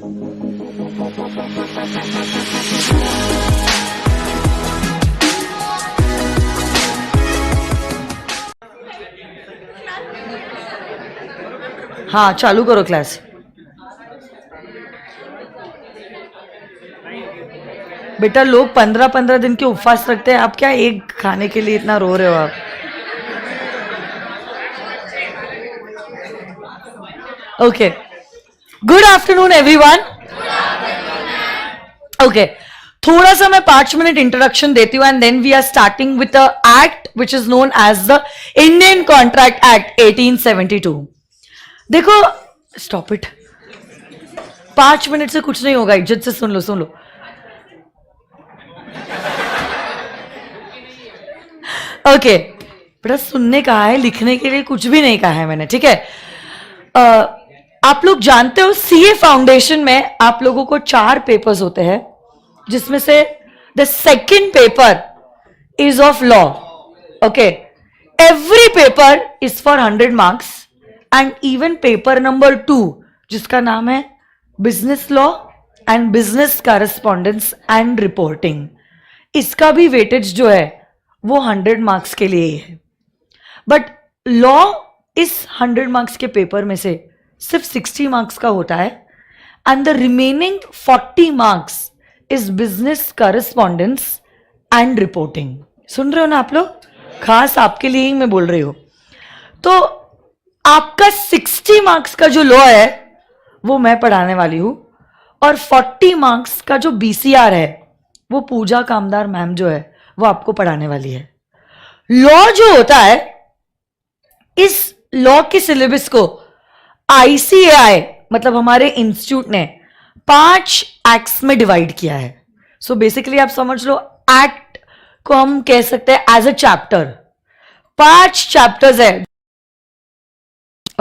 हाँ चालू करो क्लास। बेटा लोग 15-15 दिन के उपवास रखते हैं, आप क्या एक खाने के लिए इतना रो रहे हो आप? Okay, good afternoon everyone. Okay, थोड़ा सा मैं 5 मिनट इंट्रोडक्शन देती हूँ and then we are starting with the act which is known as the Indian contract act 1872। देखो, स्टॉप इट, 5 मिनट से कुछ नहीं होगा, इज्जत से सुन लो। ओके बेटा, सुनने कहा है, लिखने के लिए कुछ भी नहीं कहा है मैंने, ठीक है? आप लोग जानते हो सीए फाउंडेशन में आप लोगों को 4 पेपर्स होते हैं, जिसमें से the second paper is of law. Okay, every paper is for 100 marks and even paper number 2 जिसका नाम है business law and business correspondence and reporting, इसका भी वेटेज जो है वो 100 मार्क्स के लिए ही है। बट लॉ इस 100 मार्क्स के पेपर में से सिर्फ 60 मार्क्स का होता है and the remaining 40 marks is business correspondence and reporting. सुन रहे हो ना आप लोग? खास आपके लिए ही मैं बोल रही हूं। तो आपका 60 मार्क्स का जो लॉ है वो मैं पढ़ाने वाली हूं और 40 मार्क्स का जो बीसीआर है वो पूजा कामदार मैम जो है वो आपको पढ़ाने वाली है। लॉ जो होता है, इस लॉ के सिलेबस को आईसीएआई मतलब हमारे इंस्टीट्यूट ने 5 एक्ट्स में डिवाइड किया है। सो बेसिकली आप समझ लो, एक्ट को हम कह सकते हैं एज अ चैप्टर। 5 चैप्टर्स है,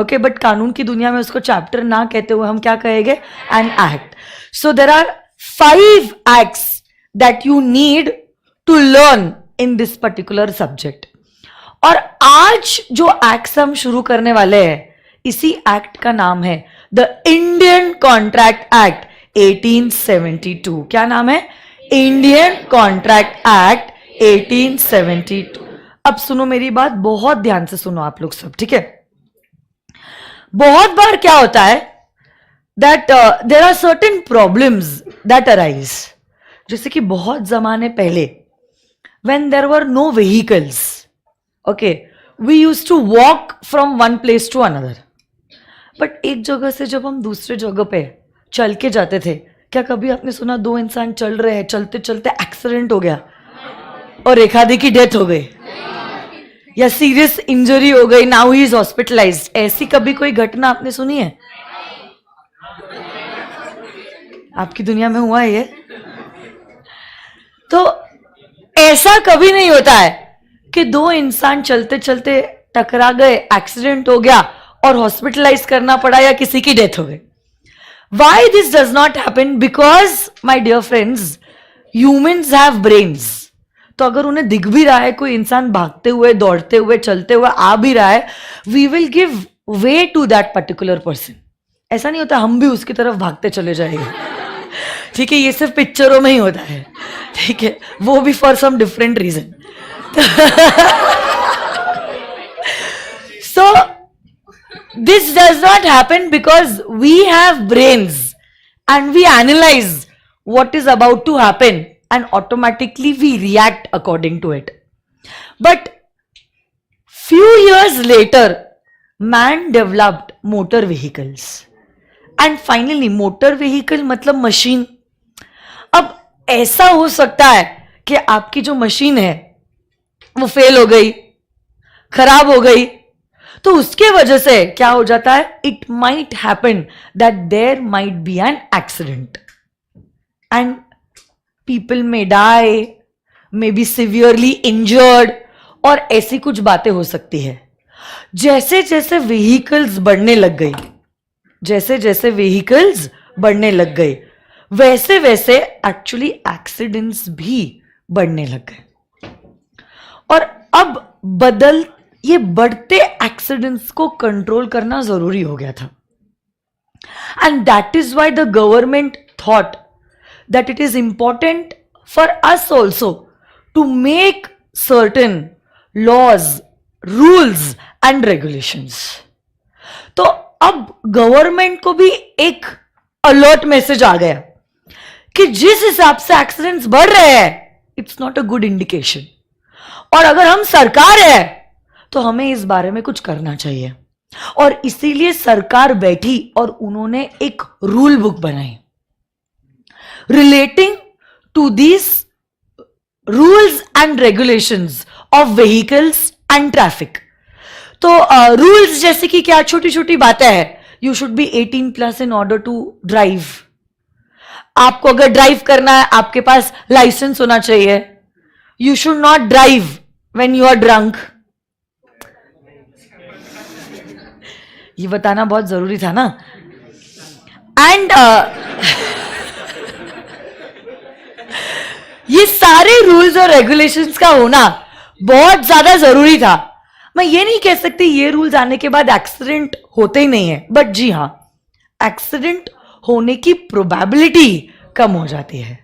ओके, बट कानून की दुनिया में उसको चैप्टर ना कहते हुए हम क्या कहेंगे? An act. So there are 5 acts that you need to learn in this particular subject. और आज जो एक्ट हम शुरू करने वाले हैं, इसी एक्ट का नाम है द इंडियन कॉन्ट्रैक्ट एक्ट 1872। क्या नाम है? Indian contract act 1872। अब सुनो मेरी बात, बहुत ध्यान से सुनो आप लोग सब, ठीक है? बहुत बार क्या होता है that there are certain problems that arise, जैसे कि बहुत जमाने पहले when there were no vehicles, okay, we used to walk from one place to another. but एक जगह से जब हम दूसरे जगह पे चल के जाते थे, क्या कभी आपने सुना 2 इंसान चल रहे हैं, चलते चलते एक्सीडेंट हो गया और एक आधे की डेथ हो गई या सीरियस इंजरी हो गई, नाउ ही इज हॉस्पिटलाइज्ड? ऐसी कभी कोई घटना आपने सुनी है? आपकी दुनिया में हुआ है ये? तो ऐसा कभी नहीं होता है कि 2 इंसान चलते चलते टकरा गए, एक्सीडेंट हो गया और हॉस्पिटलाइज करना पड़ा या किसी की डेथ हो गई। Why this does not happen? Because my dear friends, humans have brains. तो अगर उन्हें दिख भी रहा है कोई इंसान भागते हुए, दौड़ते हुए, चलते हुए आ भी रहा है, we will give way to that particular person. ऐसा नहीं होता हम भी उसकी तरफ भागते चले जाएंगे, ठीक है? ये सिर्फ पिक्चरों में ही होता है, ठीक है? वो भी for some different reason. So this does not happen because we have brains and we analyse what is about to happen and automatically we react according to it. But few years later man developed motor vehicles and finally motor vehicle मतलब machine. अब ऐसा हो सकता है कि आपकी जो machine है वो फेल हो गई, खराब हो गई, तो उसके वजह से क्या हो जाता है? It might happen that there might be an accident and people may die, may be severely injured, और ऐसी कुछ बातें हो सकती है। जैसे जैसे व्हीकल्स बढ़ने लग गई, जैसे जैसे व्हीकल्स बढ़ने लग गए, वैसे वैसे एक्चुअली एक्सीडेंट्स भी बढ़ने लग गए। और अब ये बढ़ते एक्सीडेंट्स को कंट्रोल करना जरूरी हो गया था। And that is why the government thought that it is important for us also to make certain laws, rules and regulations. तो अब गवर्नमेंट को भी एक अलर्ट मैसेज आ गया कि जिस हिसाब से एक्सीडेंट्स बढ़ रहे हैं, it's not a good indication, और अगर हम सरकार है तो हमें इस बारे में कुछ करना चाहिए। और इसीलिए सरकार बैठी और उन्होंने एक रूल बुक बनाई relating to this rules and regulations of vehicles and traffic. तो रूल्स जैसे कि क्या, छोटी छोटी बातें हैं, you should be 18+ in order to drive. आपको अगर ड्राइव करना है आपके पास लाइसेंस होना चाहिए। You should not drive when you are drunk. ये बताना बहुत जरूरी था ना। एंड ये सारे रूल्स और रेगुलेशंस का होना बहुत ज्यादा जरूरी था। मैं ये नहीं कह सकती ये रूल्स आने के बाद एक्सीडेंट होते ही नहीं है, बट जी हाँ, एक्सीडेंट होने की प्रोबेबिलिटी कम हो जाती है।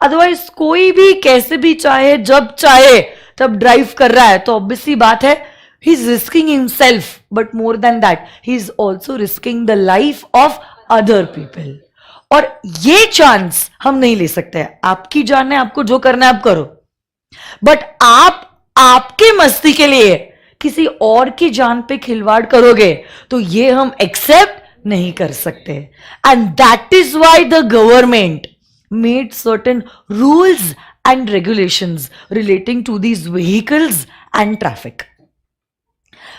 अदरवाइज कोई भी कैसे भी चाहे जब चाहे तब ड्राइव कर रहा है तो ऑब्वियसली बात है he is risking himself, but more than that he is also risking the life of other people. और ये चांस हम नहीं ले सकते। आपकी जान है, आपको जो करना है आप करो, बट आप आपके मस्ती के लिए किसी और की जान पे खिलवाड़ करोगे तो ये हम एक्सेप्ट नहीं कर सकते। And that is why the government made certain rules and regulations relating to these vehicles and traffic.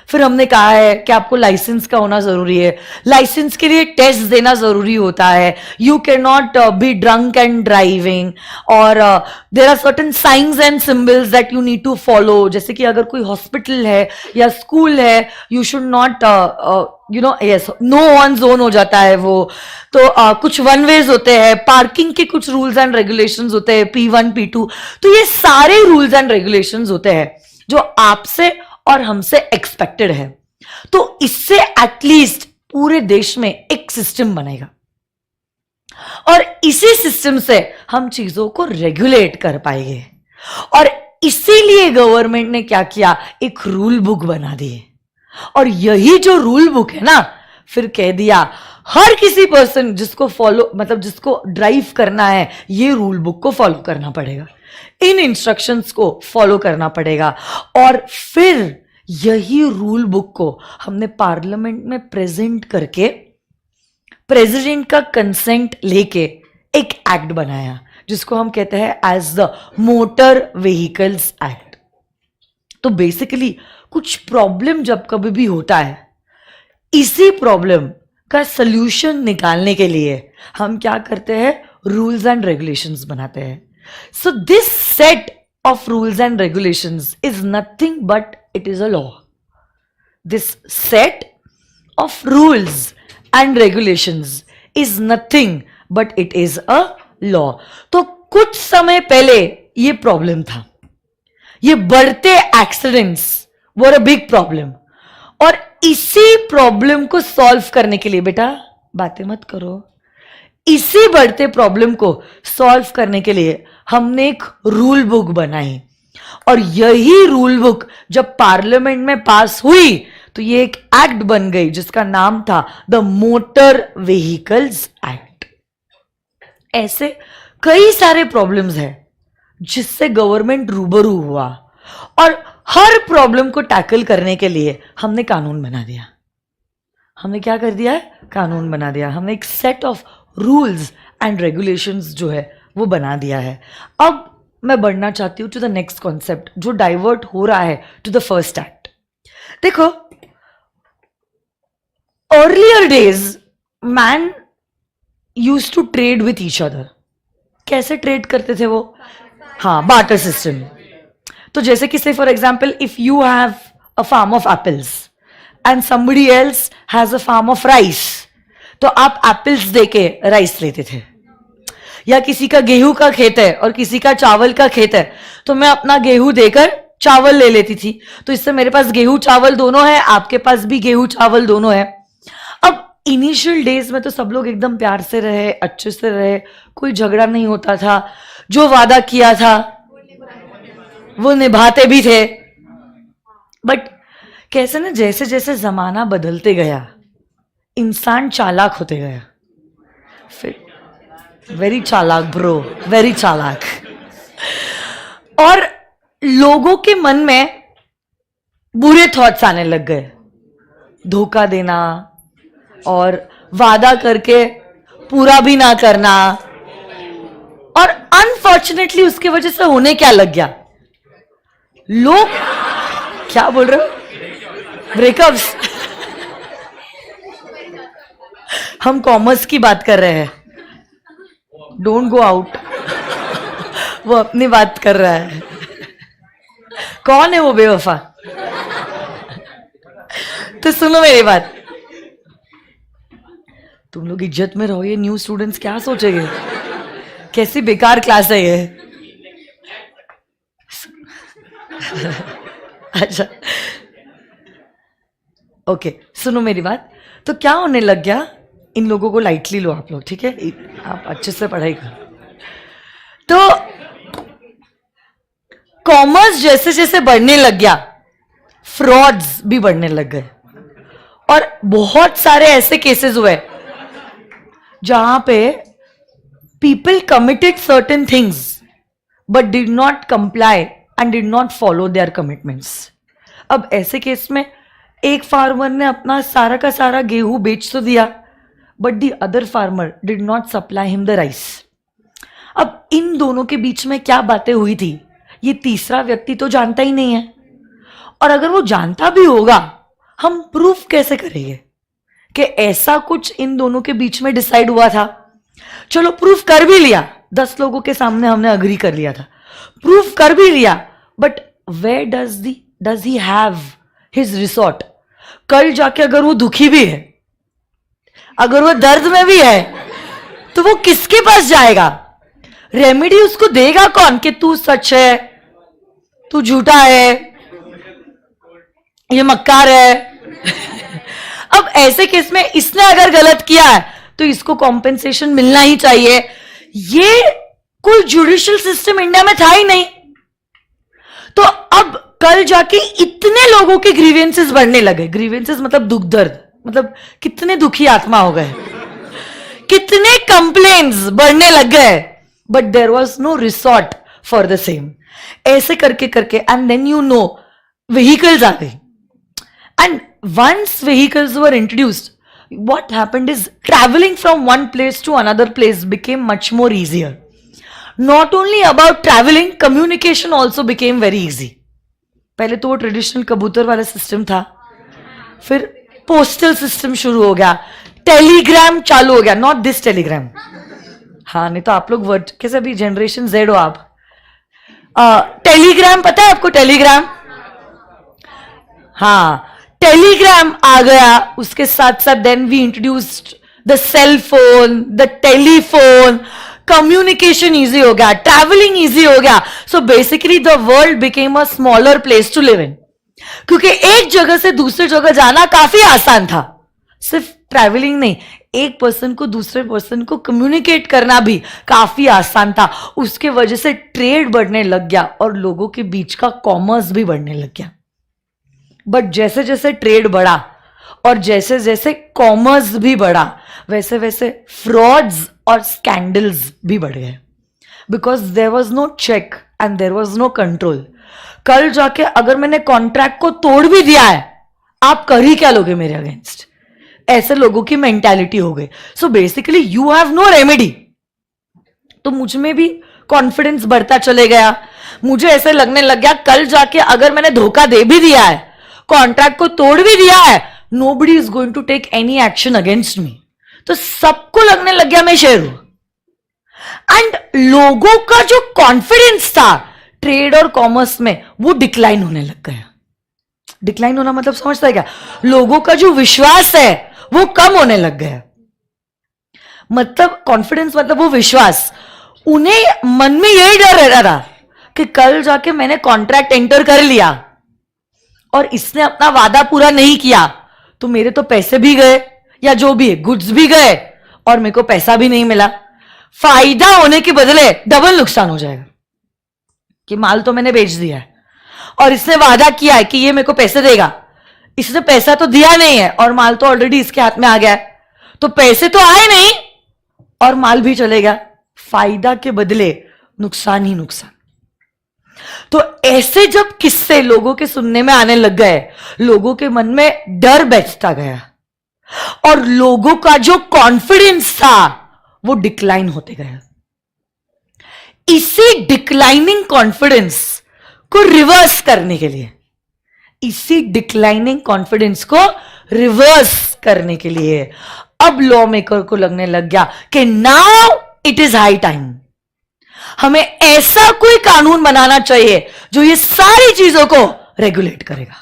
फिर हमने कहा है कि आपको लाइसेंस का होना जरूरी है, लाइसेंस के लिए टेस्ट देना जरूरी होता है, you can not be drunk and driving, और there are certain signs and symbols that you need to follow. जैसे कि अगर कोई हॉस्पिटल है या स्कूल है, you should not you know, yes, no on zone हो जाता है वो। तो कुछ वन वेज होते हैं, पार्किंग के कुछ रूल्स एंड रेगुलेशंस होते हैं, P1 P2। तो ये सारे रूल्स एंड रेगुलेशंस होते हैं जो आपसे और हमसे एक्सपेक्टेड है। तो इससे एटलीस्ट पूरे देश में एक सिस्टम बनेगा और इसी सिस्टम से हम चीजों को रेगुलेट कर पाएंगे। और इसीलिए गवर्नमेंट ने क्या किया, एक रूल बुक बना दी। और यही जो रूल बुक है ना, फिर कह दिया हर किसी पर्सन जिसको फॉलो, मतलब जिसको ड्राइव करना है, ये रूल बुक को फॉलो करना पड़ेगा, इन इंस्ट्रक्शंस को फॉलो करना पड़ेगा। और फिर यही रूल बुक को हमने पार्लियामेंट में प्रेजेंट करके प्रेसिडेंट का कंसेंट लेके एक एक्ट बनाया जिसको हम कहते हैं as the motor vehicles act. तो बेसिकली कुछ प्रॉब्लम जब कभी भी होता है, इसी प्रॉब्लम का सल्यूशन निकालने के लिए हम क्या करते हैं, रूल्स एंड रेगुलेशंस बनाते हैं। So this set of rules and regulations is nothing but it is a law. This set of rules and regulations is nothing but it is a law. तो कुछ समय पहले ये प्रॉब्लम था, ये बढ़ते accidents were a big problem. और इसी प्रॉब्लम को सॉल्व करने के लिए, बेटा बातें मत करो, इसी बढ़ते प्रॉब्लम को सॉल्व करने के लिए हमने एक रूल बुक बनाई। और यही रूल बुक जब पार्लियामेंट में पास हुई तो ये एक एक्ट बन गई जिसका नाम था द मोटर व्हीकल्स एक्ट। ऐसे कई सारे प्रॉब्लम्स हैं जिससे गवर्नमेंट रूबरू हुआ और हर प्रॉब्लम को टैकल करने के लिए हमने कानून बना दिया। हमने क्या कर दिया है, कानून बना दिया। हमने एक set of rules and regulations जो है वो बना दिया है। अब मैं बढ़ना चाहती हूं टू द नेक्स्ट कॉन्सेप्ट जो डाइवर्ट हो रहा है टू द फर्स्ट एक्ट। देखो, earlier days man use to trade with each other. कैसे ट्रेड करते थे वो? हाँ, बार्टर सिस्टम। तो जैसे कि say for example, if you have a farm of apples and somebody else has a farm of rice, तो आप एप्पल्स देके राइस लेते थे। या किसी का गेहूं का खेत है और किसी का चावल का खेत है, तो मैं अपना गेहूं देकर चावल ले लेती थी। तो इससे मेरे पास गेहूं चावल दोनों है, आपके पास भी गेहूं चावल दोनों है। अब इनिशियल डेज में तो सब लोग एकदम प्यार से रहे, अच्छे से रहे, कोई झगड़ा नहीं होता था, जो वादा किया था वो निभाते भी थे। बट कैसे ना, जैसे जैसे जमाना बदलते गया इंसान चालाक होते गया। फिर वेरी चालाक ब्रो, वेरी चालाक। और लोगों के मन में बुरे थॉट्स आने लग गए, धोखा देना और वादा करके पूरा भी ना करना। और अनफॉर्चुनेटली उसके वजह से होने क्या लग गया, लोग क्या बोल रहे हो, ब्रेकअप्स। हम कॉमर्स की बात कर रहे हैं, डोंट गो आउट। वो अपनी बात कर रहा है। कौन है वो बेवफा? तो सुनो मेरी बात, तुम लोग इज्जत में रहो, ये न्यू स्टूडेंट्स क्या सोचेंगे, कैसी बेकार क्लास है ये। अच्छा ओके, सुनो मेरी बात। तो क्या होने लग गया, इन लोगों को लाइटली लो आप लोग, ठीक है, आप अच्छे से पढ़ाई करो। तो कॉमर्स जैसे जैसे बढ़ने लग गया, फ्रॉड्स भी बढ़ने लग गए। और बहुत सारे ऐसे केसेस हुए जहां पे people committed certain things but did not comply and did not follow their commitments. अब ऐसे केस में एक फार्मर ने अपना सारा का सारा गेहूं बेच तो दिया, but the other farmer did not supply him the rice. अब इन दोनों के बीच में क्या बातें हुई थी, ये तीसरा व्यक्ति तो जानता ही नहीं है। और अगर वो जानता भी होगा, हम प्रूफ कैसे करेंगे कि ऐसा कुछ इन दोनों के बीच में डिसाइड हुआ था। चलो प्रूफ कर भी लिया, 10 लोगों के सामने हमने अग्री कर लिया था, प्रूफ कर भी लिया, but where does he have his resort? कल जाके अगर वो दुखी भी है, अगर वो दर्द में भी है, तो वो किसके पास जाएगा? रेमेडी उसको देगा कौन कि तू सच है, तू झूठा है, ये मक्कार है। अब ऐसे केस में इसने अगर गलत किया है तो इसको कॉम्पेंसेशन मिलना ही चाहिए। ये कोई जुडिशियल सिस्टम इंडिया में था ही नहीं। तो अब कल जाके इतने लोगों के ग्रीवेंसेस बढ़ने लगे। ग्रीवेंसेस मतलब दुख दर्द, मतलब कितने दुखी आत्मा हो गए, कितने कंप्लेन्स बढ़ने लग गए, but there was no resort for the same. ऐसे करके करके and then you know vehicles आ गई। And once vehicles were introduced, what happened is traveling from one place to another place became much more easier. Not only about traveling, communication also became very easy. पहले तो वो traditional कबूतर वाला system था, फिर postal system शुरू हो गया, टेलीग्राम चालू हो गया, नॉट दिस टेलीग्राम। हाँ, नहीं तो आप लोग वर्ड कैसे, अभी जनरेशन जेड हो आप। टेलीग्राम पता है आपको? टेलीग्राम, हाँ, टेलीग्राम आ गया। उसके साथ साथ then we introduced the cell phone, the telephone. Communication easy हो गया, ट्रैवलिंग इजी हो गया। So basically the world became a smaller place to live in, क्योंकि एक जगह से दूसरी जगह जाना काफी आसान था। सिर्फ ट्रैवलिंग नहीं, एक पर्सन को दूसरे पर्सन को कम्युनिकेट करना भी काफी आसान था। उसके वजह से ट्रेड बढ़ने लग गया और लोगों के बीच का कॉमर्स भी बढ़ने लग गया। बट जैसे जैसे ट्रेड बढ़ा और जैसे जैसे कॉमर्स भी बढ़ा, वैसे वैसे फ्रॉड्स और स्कैंडल्स भी बढ़ गए, because there was no check and there was no control. कल जाके अगर मैंने कॉन्ट्रैक्ट को तोड़ भी दिया है, आप कर ही क्या लोगे मेरे अगेंस्ट? ऐसे लोगों की मेंटालिटी हो गई। So basically you have no remedy. तो मुझ में भी कॉन्फिडेंस बढ़ता चले गया। मुझे ऐसे लगने लग गया, कल जाके अगर मैंने धोखा दे भी दिया है, कॉन्ट्रैक्ट को तोड़ भी दिया है, nobody is going to take any action against me. तो सबको लगने लग गया मैं शेर हूं। एंड लोगों का जो कॉन्फिडेंस था ट्रेड और कॉमर्स में, वो डिक्लाइन होने लग गया। डिक्लाइन होना मतलब समझता है क्या? लोगों का जो विश्वास है वो कम होने लग गया। मतलब कॉन्फिडेंस मतलब वो विश्वास। उन्हें मन में यही डर रह रहा था कि कल जाके मैंने कॉन्ट्रैक्ट एंटर कर लिया और इसने अपना वादा पूरा नहीं किया तो मेरे तो पैसे भी गए, या जो भी है, गुड्स भी गए और मेरे को पैसा भी नहीं मिला, फायदा होने के बदले डबल नुकसान हो जाएगा कि माल तो मैंने बेच दिया है और इसने वादा किया है कि ये मेरे को पैसे देगा, इसने पैसा तो दिया नहीं है और माल तो ऑलरेडी इसके हाथ में आ गया है, तो पैसे तो आए नहीं और माल भी चलेगा, फायदा के बदले नुकसान ही नुकसान। तो ऐसे जब किस्से लोगों के सुनने में आने लग गए, लोगों के मन में डर बैठता गया और लोगों का जो कॉन्फिडेंस था वो डिक्लाइन होते गया। इसी डिक्लाइनिंग कॉन्फिडेंस को रिवर्स करने के लिए, इसी डिक्लाइनिंग कॉन्फिडेंस को रिवर्स करने के लिए अब लॉ मेकर को लगने लग गया कि now it is high time, हमें ऐसा कोई कानून बनाना चाहिए जो ये सारी चीजों को रेगुलेट करेगा।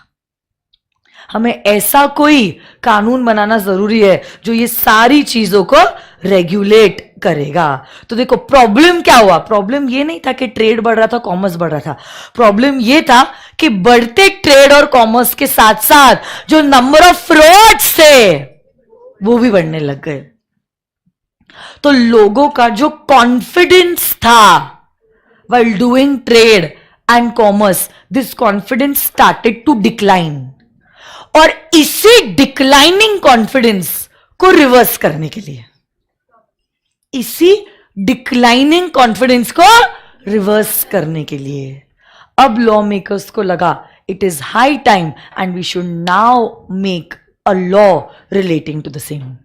हमें ऐसा कोई कानून बनाना जरूरी है जो ये सारी चीजों को रेगुलेट करेगा। तो देखो प्रॉब्लम क्या हुआ, प्रॉब्लम ये नहीं था कि ट्रेड बढ़ रहा था, कॉमर्स बढ़ रहा था, प्रॉब्लम ये था कि बढ़ते ट्रेड और कॉमर्स के साथ साथ जो नंबर ऑफ फ्रॉड्स थे वो भी बढ़ने लग गए। तो लोगों का जो कॉन्फिडेंस था while doing trade and commerce, this confidence started to decline, और इसी डिक्लाइनिंग कॉन्फिडेंस को रिवर्स करने के लिए, इसी डिक्लाइनिंग कॉन्फिडेंस को रिवर्स करने के लिए अब लॉ मेकर्स को लगा it is high time and we should now make a law relating to the same,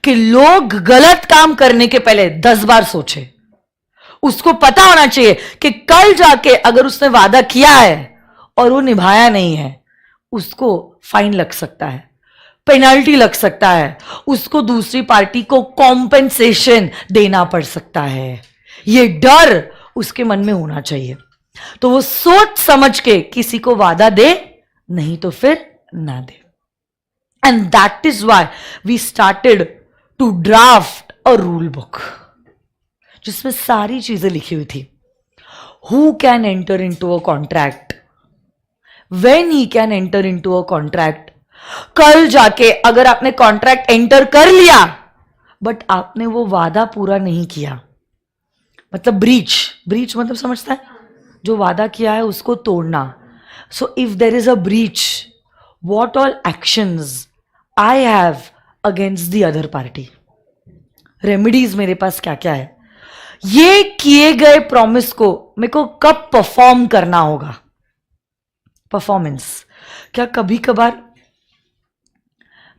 कि लोग गलत काम करने के पहले 10 बार सोचे। उसको पता होना चाहिए कि कल जाके अगर उसने वादा किया है और वो निभाया नहीं है, उसको फाइन लग सकता है, पेनल्टी लग सकता है, उसको दूसरी पार्टी को कॉम्पेंसेशन देना पड़ सकता है। ये डर उसके मन में होना चाहिए, तो वो सोच समझ के किसी को वादा दे, नहीं तो फिर ना दे। And that is why we started to draft a rule book जिसमें सारी चीजें लिखी हुई थी। Who can enter into a contract, when he can enter into a contract. कल जाके अगर आपने कॉन्ट्रैक्ट एंटर कर लिया बट आपने वो वादा पूरा नहीं किया, मतलब ब्रीच, ब्रीच मतलब समझता है, जो वादा किया है उसको तोड़ना। So if there is a breach, what all actions I have against the other party, remedies मेरे पास क्या क्या है, ये किए गए प्रॉमिस को मेरे को कब परफॉर्म करना होगा। परफॉर्मेंस, क्या कभी कभार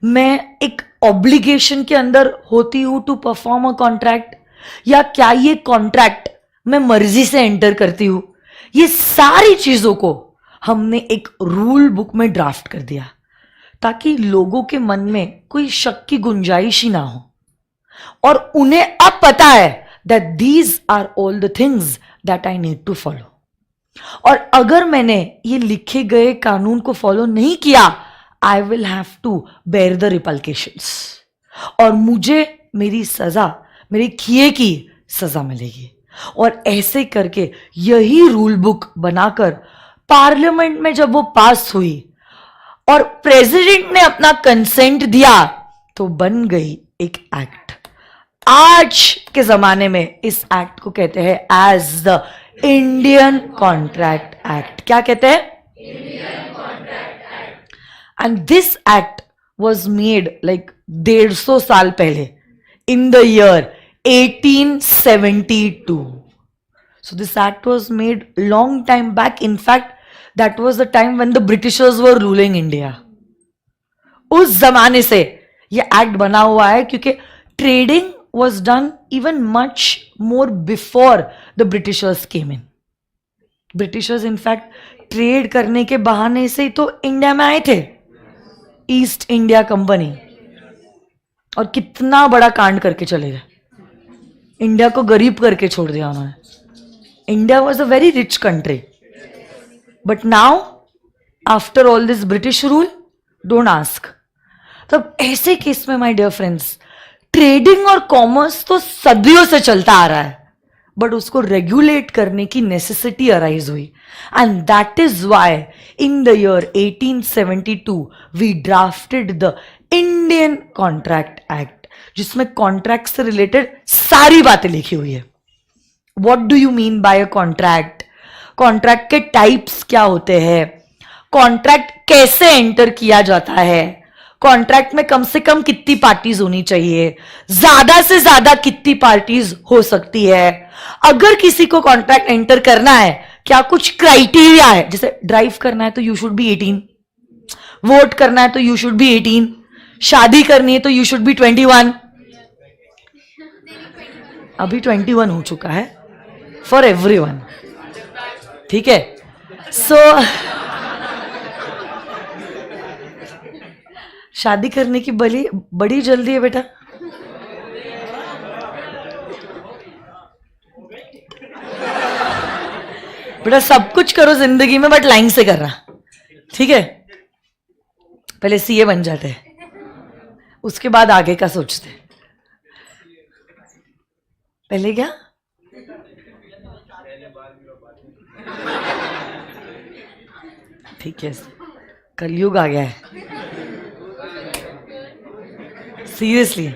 मैं एक ऑब्लिगेशन के अंदर होती हूं टू परफॉर्म अ कॉन्ट्रैक्ट, या क्या ये कॉन्ट्रैक्ट मैं मर्जी से एंटर करती हूं। ये सारी चीजों को हमने एक रूल बुक में ड्राफ्ट कर दिया ताकि लोगों के मन में कोई शक की गुंजाइश ही ना हो और उन्हें अब पता है that these are all the things that I need to follow. और अगर मैंने ये लिखे गए कानून को फॉलो नहीं किया, I will have to bear the repercussions, और मुझे मेरी सजा, मेरे किए की सजा मिलेगी। और ऐसे करके यही रूल बुक बनाकर पार्लियामेंट में जब वो पास हुई और प्रेसिडेंट ने अपना कंसेंट दिया तो बन गई एक एक्ट। आज के जमाने में इस एक्ट को कहते हैं as the Indian contract act. क्या कहते हैं? Indian contract act. And this act was made like 150 साल पहले, in the year 1872. So this act was made long time back. In fact, that was the time when the Britishers were ruling India. उस जमाने से ये act बना हुआ है क्योंकि trading was done even much more before the Britishers came in. Britishers in fact trade करने के बहाने से ही तो इंडिया में आए थे, ईस्ट इंडिया कंपनी, और कितना बड़ा कांड करके चले गए, इंडिया को गरीब करके छोड़ दिया उन्होंने। India was a very rich country, but now after all this British rule, don't ask. तब ऐसे केस में माय डियर फ्रेंड्स, ट्रेडिंग और कॉमर्स तो सदियों से चलता आ रहा है, बट उसको रेगुलेट करने की नेसेसिटी अराइज हुई। And that is why in the year 1872 we drafted the Indian contract act, जिसमें कॉन्ट्रैक्ट से रिलेटेड सारी बातें लिखी हुई है. What do you mean by a contract, contract के टाइप्स क्या होते हैं, कॉन्ट्रैक्ट कैसे एंटर किया जाता है, कॉन्ट्रैक्ट में कम से कम कितनी पार्टीज होनी चाहिए, ज्यादा से ज्यादा कितनी पार्टीज हो सकती है, अगर किसी को कॉन्ट्रैक्ट एंटर करना है क्या कुछ क्राइटेरिया है, जैसे ड्राइव करना है तो यू शुड बी 18, वोट करना है तो यू शुड बी 18, शादी करनी है तो यू शुड बी 21. अभी 21 हो चुका है फॉर एवरीवन, ठीक है. सो शादी करने की बड़ी जल्दी है बेटा. बेटा सब कुछ करो जिंदगी में बट लाइन से करना, ठीक है. पहले सीए बन जाते हैं, उसके बाद आगे का सोचते. पहले क्या, ठीक है, कलयुग आ गया है सीरियसली.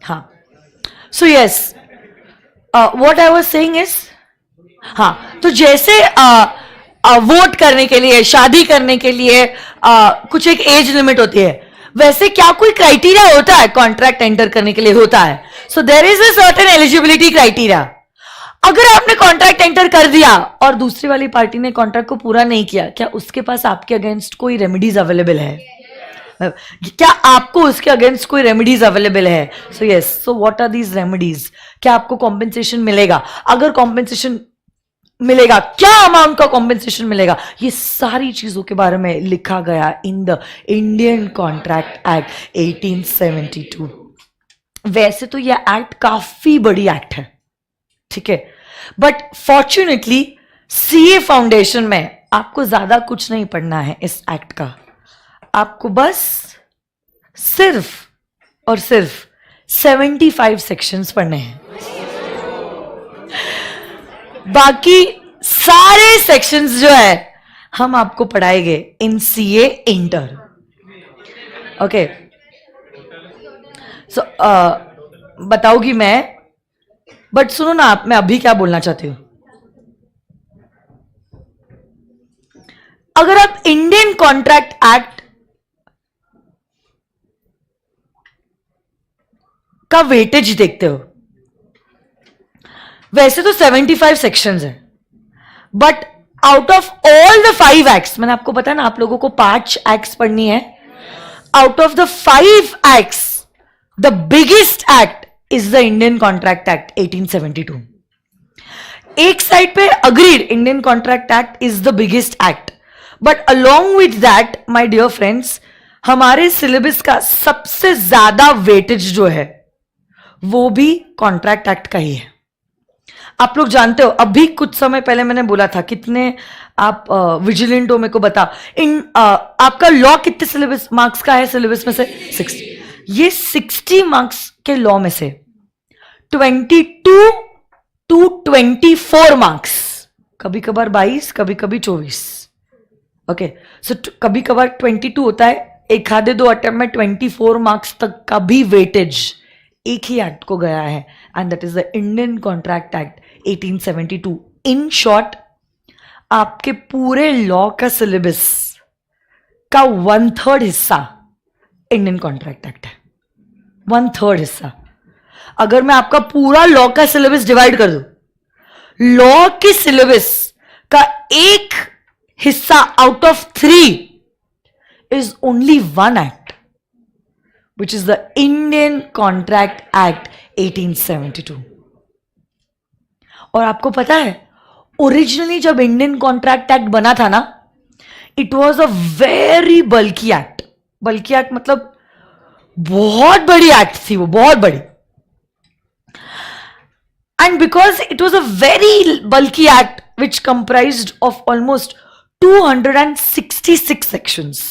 हाँ, so yes, what I was saying is, हाँ, तो जैसे वोट करने के लिए, शादी करने के लिए कुछ एक एज लिमिट होती है, वैसे क्या कोई क्राइटेरिया होता है कॉन्ट्रैक्ट एंटर करने के लिए? होता है. So there is a certain eligibility criteria. अगर आपने कॉन्ट्रैक्ट एंटर कर दिया और दूसरी वाली पार्टी ने कॉन्ट्रैक्ट को पूरा नहीं किया, क्या उसके पास आपके अगेंस्ट कोई रेमेडीज अवेलेबल है? क्या आपको उसके अगेंस्ट कोई रेमेडीज अवेलेबल है? So yes, so what are these remedies? क्या आपको कॉम्पेंसेशन मिलेगा? अगर कॉम्पेंसेशन मिलेगा, क्या अमाउंट का कॉम्पेंसेशन मिलेगा? ये सारी चीजों के बारे में लिखा गया in the Indian contract act 1872. वैसे तो यह एक्ट काफी बड़ी एक्ट है, ठीक है, बट फॉर्चुनेटली सीए फाउंडेशन में आपको ज्यादा कुछ नहीं पढ़ना है इस एक्ट का. आपको बस सिर्फ और सिर्फ 75 सेक्शंस पढ़ने हैं. बाकी सारे सेक्शंस जो है हम आपको पढ़ाएंगे इन सीए इंटर. ओके, सो बताऊंगी मैं, बट सुनो ना आप, मैं अभी क्या बोलना चाहती हूं. अगर आप इंडियन कॉन्ट्रैक्ट एक्ट का वेटेज देखते हो, वैसे तो 75 सेक्शंस है, but out of all the 5 acts, मैंने आपको पता है ना, आप लोगों को 5 एक्ट्स पढ़नी है. Out of the 5 acts, the biggest act is the Indian contract act 1872. एक साइड पे agreed, Indian contract act is the biggest act, but along with that my dear friends, हमारे सिलेबस का सबसे ज्यादा वेटेज जो है वो भी कॉन्ट्रैक्ट एक्ट का ही है. आप लोग जानते हो, अभी कुछ समय पहले मैंने बोला था, कितने आप विजिलेंट हो मेरे को बता, आपका लॉ कितने सिलेबस मार्क्स का है? सिलेबस में से 60. ये 60 मार्क्स के लॉ में से 22 to 24 मार्क्स, कभी कभार 22, कभी कभी 24. ओके, सो कभी कभार 22 होता है, एक आधे 2 अटेम्प्ट में 24 मार्क्स तक का भी वेटेज एक ही एक्ट को गया है, and that is the Indian contract act 1872. In short, आपके पूरे लॉ का सिलेबस का 1/3 हिस्सा इंडियन कॉन्ट्रैक्ट एक्ट है. 1/3 हिस्सा. अगर मैं आपका पूरा लॉ का सिलेबस डिवाइड कर दूं, लॉ के सिलेबस का एक हिस्सा out of 3 is only 1 act, which is the Indian Contract Act 1872. और आपको पता है, ओरिजिनली जब इंडियन कॉन्ट्रैक्ट एक्ट बना था ना, it was a very bulky act. Bulky act मतलब बहुत बड़ी एक्ट थी वो, बहुत बड़ी. And because it was a very bulky act which comprised of almost 266 sections.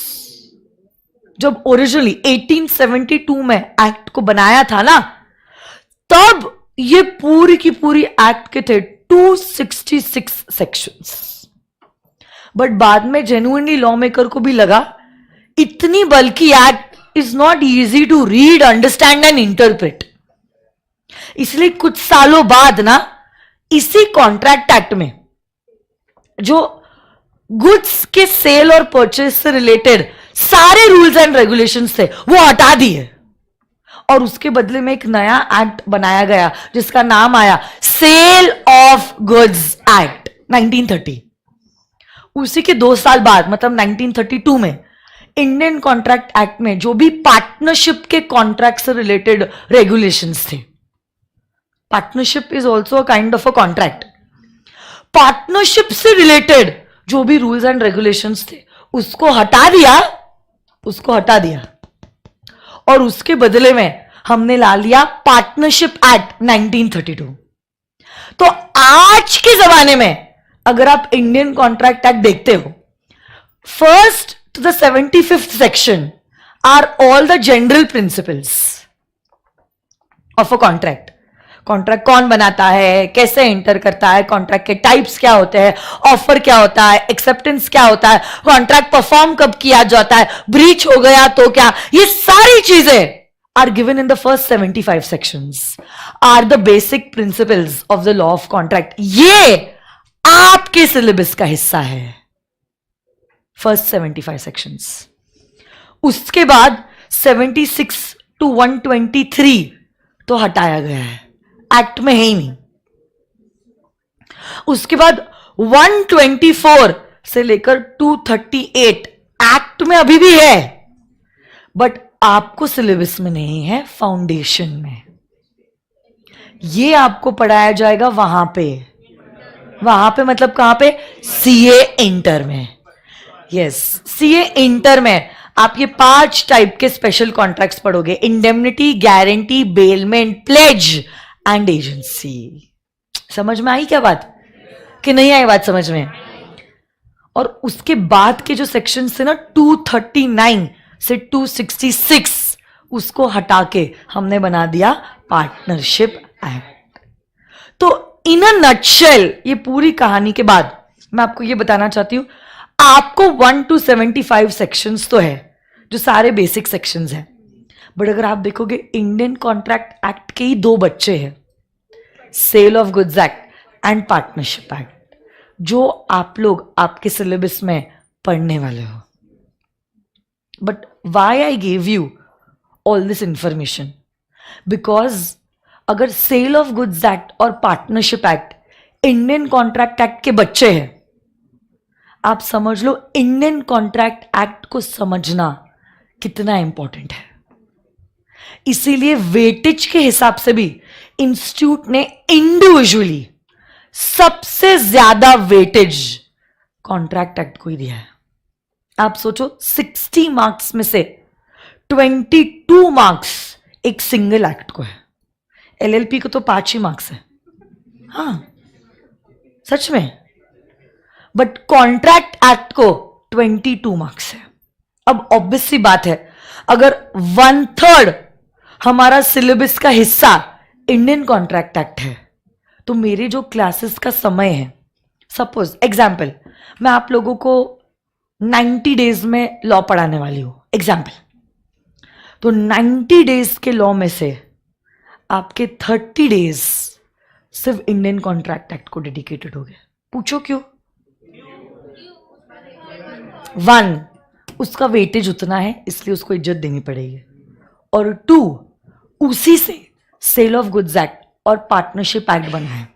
जब ओरिजिनली 1872 में एक्ट को बनाया था ना, तब ये पूरी की पूरी एक्ट के थे 266 सेक्शंस. बट बाद में जेन्युइनली लॉ मेकर को भी लगा इतनी बल्कि act is not easy to read, understand and interpret. इसलिए कुछ सालों बाद ना इसी कॉन्ट्रैक्ट एक्ट में जो गुड्स के सेल और परचेज से रिलेटेड सारे रूल्स एंड रेगुलेशंस थे वो हटा दिए और उसके बदले में एक नया एक्ट बनाया गया जिसका नाम आया सेल ऑफ गुड्स एक्ट 1930। उसी के 2 साल बाद मतलब 1932 में इंडियन कॉन्ट्रैक्ट एक्ट में जो भी पार्टनरशिप के कॉन्ट्रैक्ट से रिलेटेड रेगुलेशंस थे, partnership is also a kind of a contract, partnership से रिलेटेड जो भी रूल्स एंड रेगुलेशंस थे उसको हटा दिया और उसके बदले में हमने ला लिया पार्टनरशिप एक्ट 1932। तो आज के जमाने में अगर आप इंडियन कॉन्ट्रैक्ट एक्ट देखते हो, first to the 75th section are all the general principles of a contract. Contract कौन बनाता है, कैसे एंटर करता है, कॉन्ट्रैक्ट के टाइप्स क्या होते हैं, ऑफर क्या होता है, एक्सेप्टेंस क्या होता है, कॉन्ट्रैक्ट परफॉर्म कब किया जाता है, ब्रीच हो गया तो क्या, ये सारी चीजें are given in the first 75 sections, are the basic principles of the law of contract. ये आपके सिलेबस का हिस्सा है, first 75 sections। उसके बाद 76 to 123 तो हटाया गया है, एक्ट में है ही नहीं। उसके बाद 124 से लेकर 238 एक्ट में अभी भी है, बट आपको सिलेबस में नहीं है, फाउंडेशन में। ये आपको पढ़ाया जाएगा वहां पे मतलब कहां पे, सीए इंटर में। यस, सीए इंटर में आप ये 5 टाइप के स्पेशल कॉन्ट्रैक्ट्स पढ़ोगे, indemnity, guarantee, bailment, plays and agency. समझ में आई क्या बात कि नहीं आई बात समझ में? और उसके बाद के जो सेक्शन थे ना 239 से 266 उसको हटा के हमने बना दिया पार्टनरशिप एक्ट। तो इन अ नटशेल ये पूरी कहानी के बाद मैं आपको ये बताना चाहती हूं, आपको 1 to 75 सेक्शंस तो है जो सारे बेसिक सेक्शंस हैं, बट अगर आप देखोगे इंडियन कॉन्ट्रैक्ट एक्ट के ही 2 बच्चे हैं, sale of goods act and partnership act, जो आप लोग आपके सिलेबस में पढ़ने वाले हो। But why I gave you all this information? Because अगर सेल ऑफ गुड्स एक्ट और partnership act Indian contract act के बच्चे हैं, आप समझ लो इंडियन कॉन्ट्रैक्ट एक्ट को समझना कितना इंपॉर्टेंट है। इसीलिए वेटेज के हिसाब से भी इंस्टीट्यूट ने इंडिविजुअली सबसे ज्यादा वेटेज कॉन्ट्रैक्ट एक्ट को ही दिया है। आप सोचो 60 मार्क्स में से 22 मार्क्स एक सिंगल एक्ट को है, एलएलपी को तो 5 ही मार्क्स है। हाँ सच में, बट कॉन्ट्रैक्ट एक्ट को 22 मार्क्स है। अब ऑब्वियस सी बात है, अगर 1/3 हमारा सिलेबस का हिस्सा इंडियन कॉन्ट्रैक्ट एक्ट है, तो मेरे जो क्लासेस का समय है, सपोज एग्जाम्पल मैं आप लोगों को 90 डेज में लॉ पढ़ाने वाली हूं एग्जाम्पल, तो 90 डेज के लॉ में से आपके 30 डेज सिर्फ इंडियन कॉन्ट्रैक्ट एक्ट को डेडिकेटेड हो गए। पूछो क्यों? 1, उसका वेटेज उतना है इसलिए उसको इज्जत देनी पड़ेगी, और 2, उसी से सेल ऑफ गुड्स एक्ट और पार्टनरशिप एक्ट बना है।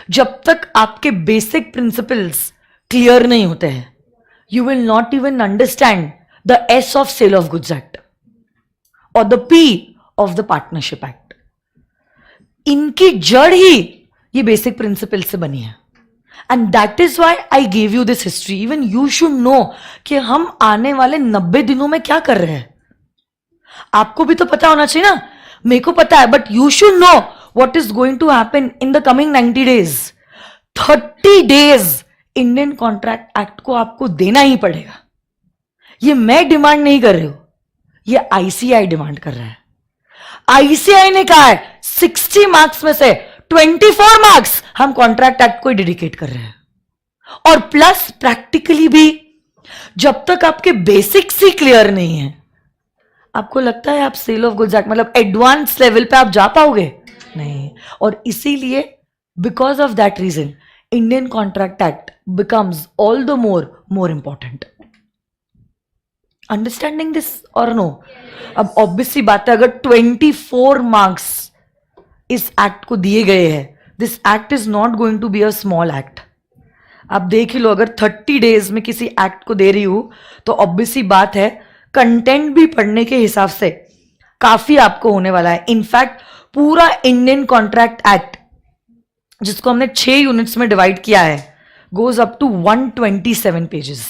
जब तक आपके बेसिक प्रिंसिपल्स क्लियर नहीं होते हैं, you will not even understand the S of sale of goods act or the P of the partnership act. इनकी जड़ ही ये बेसिक प्रिंसिपल से बनी है, and that is why I gave you this history. Even you should know कि हम आने वाले 90 दिनों में क्या कर रहे हैं। आपको भी तो पता होना चाहिए ना, मेरे को पता है, but you should know what is going to happen in the coming 90 days. 30 days Indian contract act को आपको देना ही पड़ेगा। ये मैं डिमांड नहीं कर रही हूं, ये आईसीआई डिमांड कर रहा है। आईसीआई ने कहा है 60 मार्क्स में से 24 मार्क्स हम कॉन्ट्रैक्ट एक्ट को डेडिकेट कर रहे हैं। और प्लस प्रैक्टिकली भी जब तक आपके बेसिक्स ही क्लियर नहीं है, आपको लगता है आप सेल ऑफ गुड्स एक्ट मतलब एडवांस लेवल पे आप जा पाओगे? नहीं। और इसीलिए because of that reason Indian contract act becomes all the more important. Understanding this और नो? अब ऑब्वियसली बात है, अगर 24 मार्क्स इस एक्ट को दिए गए हैं, this act is not going to be a small act. आप देख ही लो, अगर 30 डेज में किसी एक्ट को दे रही हूं तो ऑब्वियसली बात है कंटेंट भी पढ़ने के हिसाब से काफी आपको होने वाला है। इनफैक्ट पूरा इंडियन कॉन्ट्रैक्ट एक्ट जिसको हमने 6 यूनिट्स में डिवाइड किया है goes up to 127 pages.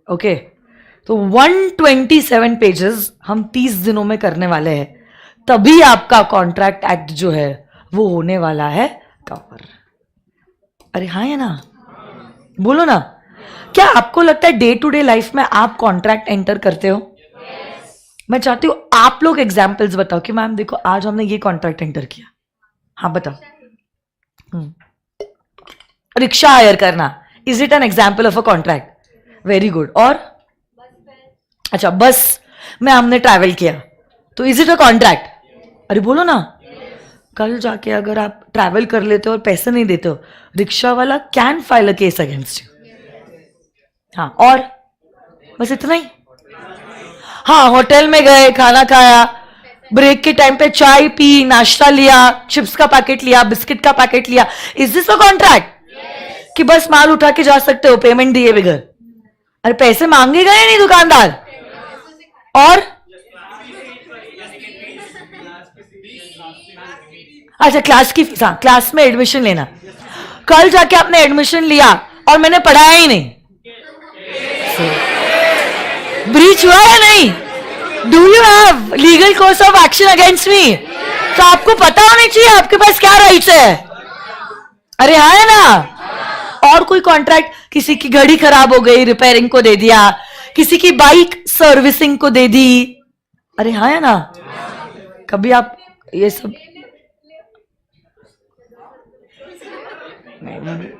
Okay, तो 127 पेजेस हम 30 दिनों में करने वाले हैं, तभी आपका कॉन्ट्रैक्ट एक्ट जो है वो होने वाला है कवर। अरे हाँ या ना? बोलो ना। क्या आपको लगता है डे टू डे लाइफ में आप कॉन्ट्रैक्ट एंटर करते हो? मैं चाहती हूं आप लोग एग्जाम्पल्स बताओ कि मैम देखो आज हमने ये कॉन्ट्रैक्ट एंटर किया। हाँ बताओ। रिक्शा हायर करना, is it an example of a contract? Very good. और अच्छा, बस में हमने ट्रैवल किया तो इज इट अ कॉन्ट्रैक्ट? अरे बोलो ना। कल जाके अगर आप ट्रैवल कर लेते हो और पैसे नहीं देते हो, रिक्शा वाला can file a case against you. हाँ, और बस इतना ही। हाँ, होटल में गए, खाना खाया, ब्रेक के टाइम पे चाय पी, नाश्ता लिया, चिप्स का पैकेट लिया, बिस्किट का पैकेट लिया, इज दिस अ कॉन्ट्रैक्ट? कि बस माल उठा के जा सकते हो पेमेंट दिए बगैर? अरे पैसे मांगेगा या नहीं दुकानदार? और अच्छा, क्लास की फीस, हाँ क्लास में एडमिशन लेना। कल जाके आपने एडमिशन लिया और मैंने पढ़ाया ही नहीं, ब्रीच हुआ या नहीं? Do you have legal course of action against me? तो आपको पता होना चाहिए आपके पास क्या राइट्स है। अरे हाँ है ना? और कोई कॉन्ट्रैक्ट, किसी की घड़ी खराब हो गई, रिपेयरिंग को दे दिया, किसी की बाइक सर्विसिंग को दे दी। अरे हाँ है ना? कभी आप ये सब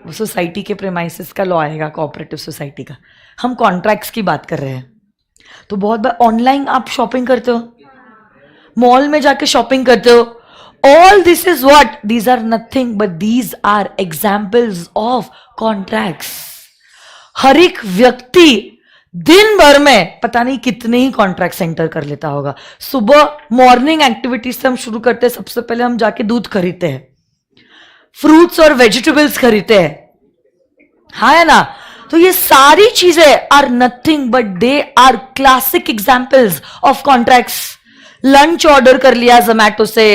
सोसाइटी के प्रेमाइसिस का लॉ आएगा, कोऑपरेटिव सोसाइटी का। हम कॉन्ट्रैक्ट्स की बात कर रहे हैं। तो बहुत बार ऑनलाइन आप शॉपिंग करते हो, मॉल में जाके शॉपिंग करते हो, all this is what, these are nothing but these are examples of contracts. हर एक व्यक्ति दिन भर में पता नहीं कितने ही कॉन्ट्रैक्ट एंटर कर लेता होगा। सुबह मॉर्निंग एक्टिविटीज से हम शुरू करते हैं, सबसे पहले हम जाके दूध खरीदते हैं, फ्रूट्स और वेजिटेबल्स खरीदते हैं, हाँ है ना? तो ये सारी चीजें are nothing but they are classic examples of contracts. Lunch order कर लिया जोमैटो से,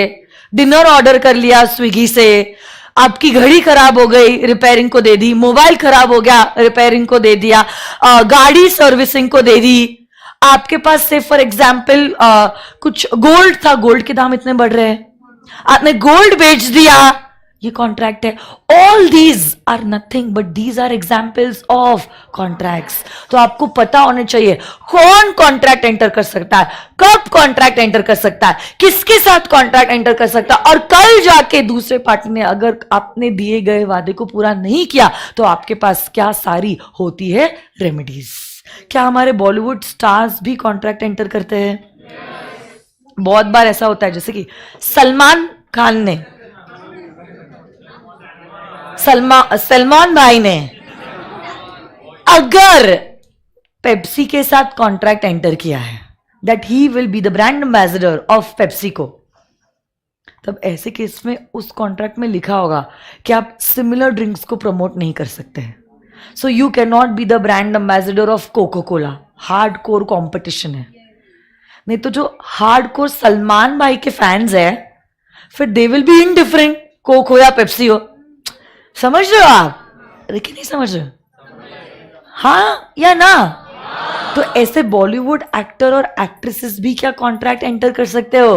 डिनर ऑर्डर कर लिया स्विगी से, आपकी घड़ी खराब हो गई, रिपेयरिंग को दे दी, मोबाइल खराब हो गया, रिपेयरिंग को दे दिया, गाड़ी सर्विसिंग को दे दी। आपके पास से फॉर एग्जाम्पल कुछ गोल्ड था, गोल्ड के दाम इतने बढ़ रहे हैं, आपने गोल्ड बेच दिया, ये कॉन्ट्रैक्ट है। All these are nothing but these are examples of contracts. तो आपको पता होना चाहिए कौन कॉन्ट्रैक्ट एंटर कर सकता है, कब कॉन्ट्रैक्ट एंटर कर सकता है, किसके साथ कॉन्ट्रैक्ट एंटर कर सकता है, और कल जाके दूसरे पार्टी ने अगर आपने दिए गए वादे को पूरा नहीं किया तो आपके पास क्या सारी होती है रेमेडीज। क्या हमारे बॉलीवुड स्टार्स भी कॉन्ट्रैक्ट एंटर करते हैं? बहुत बार ऐसा होता है, जैसे कि सलमान खान ने, सलमान भाई ने अगर पेप्सी के साथ कॉन्ट्रैक्ट एंटर किया है that he will be the brand ambassador of Pepsi को, तब ऐसे केस में उस कॉन्ट्रैक्ट में लिखा होगा कि आप सिमिलर ड्रिंक्स को प्रमोट नहीं कर सकते हैं। So you can not be the brand ambassador of Coca Cola. Hard core competition है। नहीं तो जो हार्ड कोर सलमान भाई के फैंस है, फिर they will be indifferent, Coke हो या पेप्सी हो। समझ रहे हो आप? लेकिन नहीं समझ रहे? हाँ या ना? तो ऐसे बॉलीवुड एक्टर और एक्ट्रेसेस भी क्या कॉन्ट्रैक्ट एंटर कर सकते हो?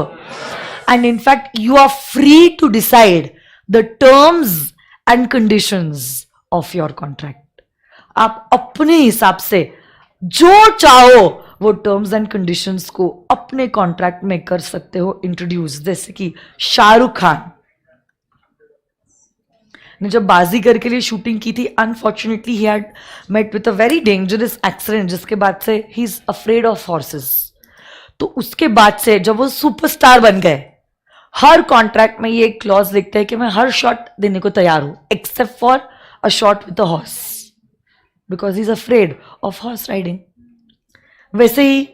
And in fact you are free to decide the terms and conditions of your contract. आप अपने हिसाब से जो चाहो वो टर्म्स एंड कंडीशंस को अपने कॉन्ट्रैक्ट में कर सकते हो इंट्रोड्यूस। जैसे कि शाहरुख खान ने जब बाजीगर के लिए शूटिंग की थी, unfortunately he had met with a very dangerous accident, जिसके बाद से ही इज अफ्रेड ऑफ हॉर्सेस। तो उसके बाद से जब वो सुपरस्टार बन गए, हर कॉन्ट्रैक्ट में ये क्लॉज लिखते हैं कि मैं हर शॉट देने को तैयार हूं except for a shot with a horse, because he is afraid of horse riding. वैसे ही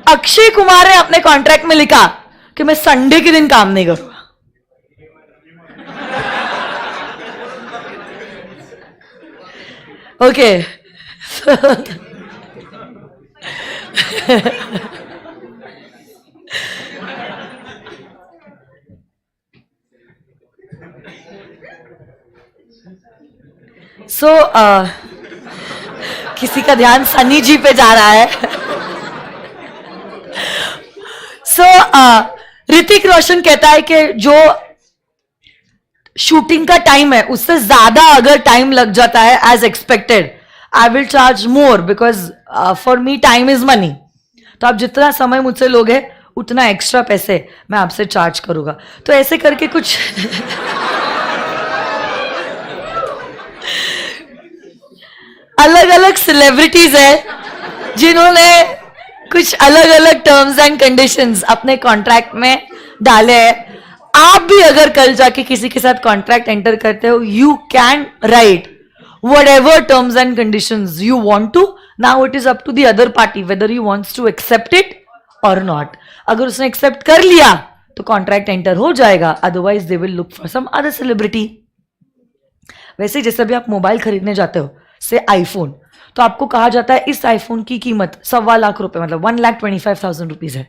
अक्षय कुमार ने अपने कॉन्ट्रैक्ट में लिखा कि मैं संडे के दिन काम नहीं करूंगा। ओके सो किसी का ध्यान सनी जी पे जा रहा है। सो ऋतिक रोशन कहता है कि जो शूटिंग का टाइम है उससे ज्यादा अगर टाइम लग जाता है as expected, I will charge more, because for me time is money. तो आप जितना समय मुझसे लोगे उतना एक्स्ट्रा पैसे मैं आपसे चार्ज करूंगा। तो ऐसे करके कुछ अलग अलग सेलिब्रिटीज है जिन्होंने कुछ अलग अलग टर्म्स एंड कंडीशंस अपने कॉन्ट्रैक्ट में डाले हैं। आप भी अगर कल जाके किसी के साथ कॉन्ट्रैक्ट एंटर करते हो, you can write whatever terms and conditions you want to. Now it is up to the other party whether he wants to accept it or not. अगर उसने एक्सेप्ट कर लिया तो कॉन्ट्रैक्ट एंटर हो जाएगा, otherwise they will look for some other celebrity. वैसे जैसे भी आप मोबाइल खरीदने जाते हो, से आईफोन, तो आपको कहा जाता है इस आईफोन की कीमत 1.25 लाख रुपए, मतलब 1,25,000 रुपीज है।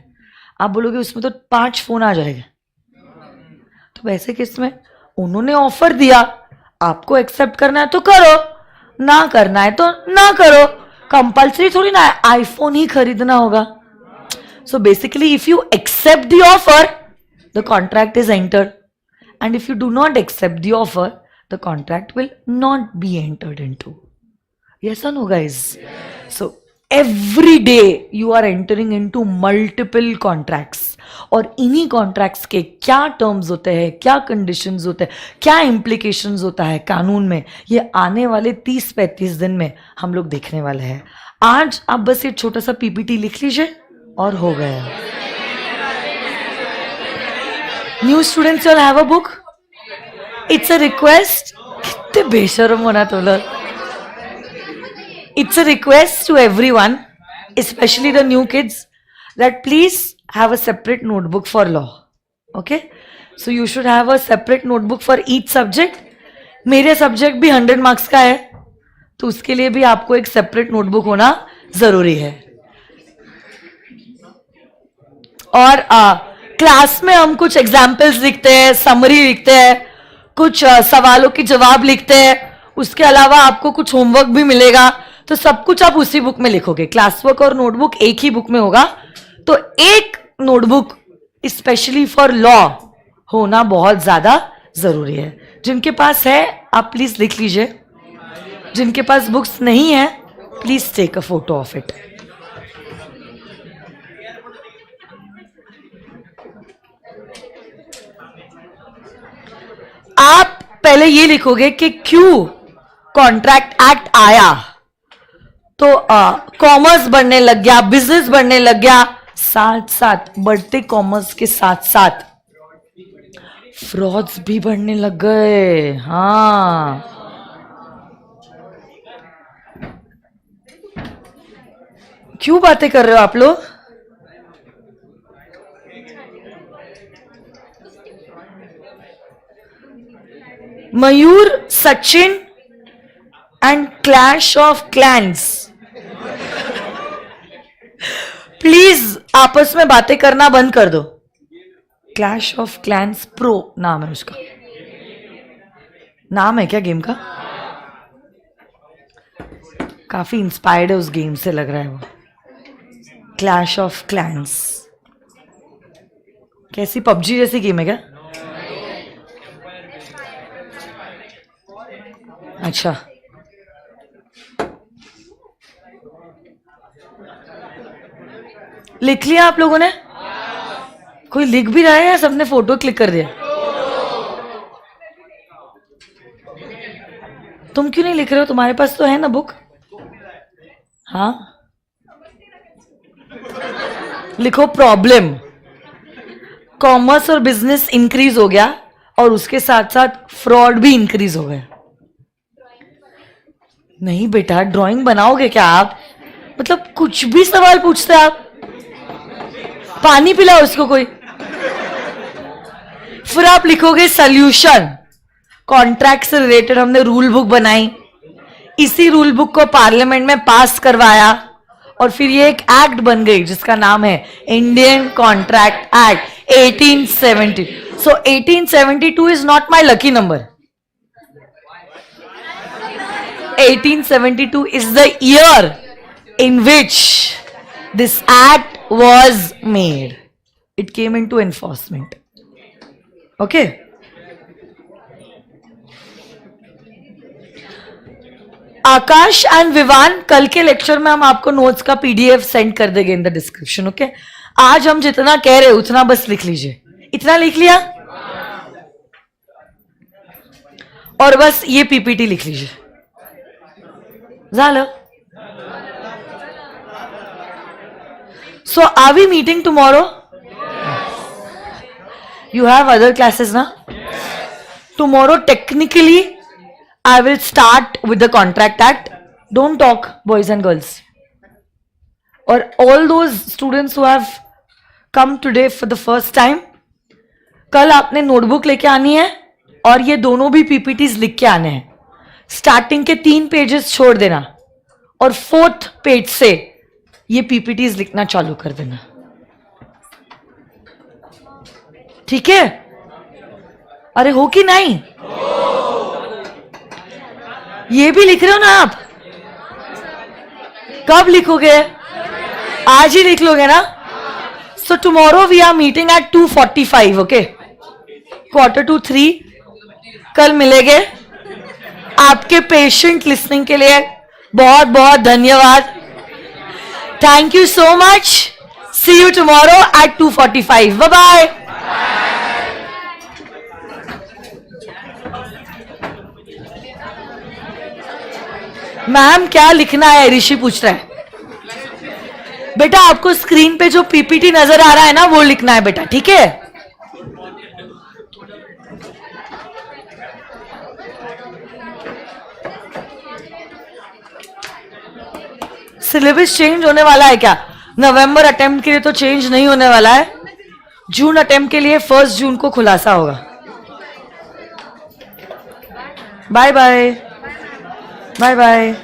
आप बोलोगे उसमें तो 5 फोन आ जाएंगे। तो वैसे केस में उन्होंने ऑफर दिया, आपको एक्सेप्ट करना है तो करो, ना करना है तो ना करो, कंपल्सरी थोड़ी ना है आईफोन ही खरीदना होगा। So basically if you accept the offer the contract is entered, and if you do not accept the offer the contract will not be entered into. Yes or no, guys? Yes. So every day you are entering into multiple contracts, और इन्हीं contracts के क्या terms होते हैं, क्या conditions होते हैं, क्या इम्प्लीकेशंस होता है कानून में, ये आने वाले 30-35 दिन में हम लोग देखने वाले हैं। आज आप बस ये छोटा सा पीपीटी लिख लीजिए और हो गया। New students you have a book, it's a request. कितने बेशर्म होना तो लोग। It's a request to everyone, especially the new kids, that please have a separate notebook for law. Okay? So you should have a separate notebook for each subject. मेरे subject भी 100 marks का है, तो उसके लिए भी आपको एक सेपरेट नोटबुक होना जरूरी है। और क्लास में हम कुछ एग्जाम्पल्स लिखते हैं, समरी लिखते हैं, कुछ सवालों के जवाब लिखते हैं, उसके अलावा आपको कुछ होमवर्क भी मिलेगा। तो सब कुछ आप उसी बुक में लिखोगे। क्लास वर्क और नोटबुक एक ही बुक में होगा। तो एक नोटबुक स्पेशली फॉर लॉ होना बहुत ज्यादा जरूरी है। जिनके पास है आप प्लीज लिख लीजिए, जिनके पास बुक्स नहीं है please take a photo of it. आप पहले ये लिखोगे कि क्यों कॉन्ट्रैक्ट एक्ट आया। तो कॉमर्स बढ़ने लग गया, बिजनेस बढ़ने लग गया, साथ साथ बढ़ते कॉमर्स के साथ साथ फ्रॉड्स भी बढ़ने लग गए। हाँ, क्यों बातें कर रहे हो आप लोग? Mayur, Sachin and Clash of Clans, please आपस में बातें करना बंद कर दो। क्लैश ऑफ क्लैंस प्रो नाम है उसका। नाम है क्या गेम का? काफी इंस्पायर्ड है उस गेम से लग रहा है वो। क्लैश ऑफ क्लैंस कैसी पबजी जैसी गेम है क्या? अच्छा, लिख लिया आप लोगों ने? कोई लिख भी रहा है या सबने फोटो क्लिक कर दिया? तुम क्यों नहीं लिख रहे हो? तुम्हारे पास तो है ना बुक? हाँ, लिखो प्रॉब्लम। कॉमर्स और बिजनेस इंक्रीज हो गया और उसके साथ साथ फ्रॉड भी इंक्रीज हो गया। नहीं बेटा, ड्राइंग बनाओगे क्या आप? मतलब कुछ भी सवाल पूछते आप। पानी पिलाओ उसको कोई। फिर आप लिखोगे सॉल्यूशन। कॉन्ट्रैक्ट से रिलेटेड हमने रूल बुक बनाई, इसी रूल बुक को पार्लियामेंट में पास करवाया और फिर ये एक एक्ट बन गई जिसका नाम है Indian contract act 1870। So 1872 is not my lucky number. 1872 is the year in which this act was made. It came into enforcement. Okay? Akash and Vivan, कल के लेक्चर में हम आपको नोट्स का पीडीएफ सेंड कर देंगे इन द डिस्क्रिप्शन। ओके? आज हम जितना कह रहे उतना बस लिख लीजिए। इतना लिख लिया और बस ये पीपीटी लिख लीजिए। झालं? So are we meeting tomorrow? You have other classes na? Tomorrow technically I will start with the contract act. Don't talk, boys and girls. Or all those students who have come today for the first time, कल आपने notebook लेके आनी है और ये दोनों भी PPTs लिख के आने हैं। स्टार्टिंग के 3 पेजेस छोड़ देना और 4th पेज से ये पीपीटीज लिखना चालू कर देना। ठीक है? अरे हो कि नहीं? ये भी लिख रहे हो ना आप? कब लिखोगे? आज ही लिख लोगे ना? So tomorrow we are meeting at 2:45। Okay, 2:45 कल मिलेंगे। आपके पेशेंट लिसनिंग के लिए बहुत बहुत धन्यवाद। Thank you so much. See you tomorrow at 2:45। Bye bye. Ma'am क्या लिखना है? ऋषि पूछ रहा है। बेटा आपको स्क्रीन पे जो पीपीटी नजर आ रहा है ना वो लिखना है बेटा, ठीक है? सिलेबस चेंज होने वाला है क्या? नवंबर अटेम्प्ट के लिए तो चेंज नहीं होने वाला है। जून अटेम्प्ट के लिए 1 जून को खुलासा होगा। Bye bye bye bye.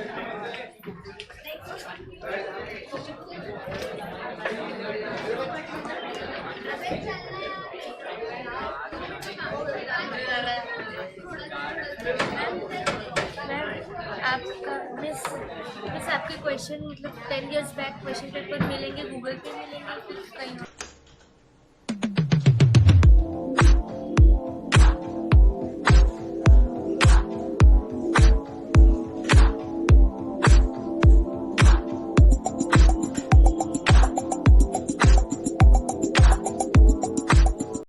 आपके क्वेश्चन मतलब 10 years बैक क्वेश्चन पेपर मिलेंगे, गूगल पे मिलेंगे कहीं?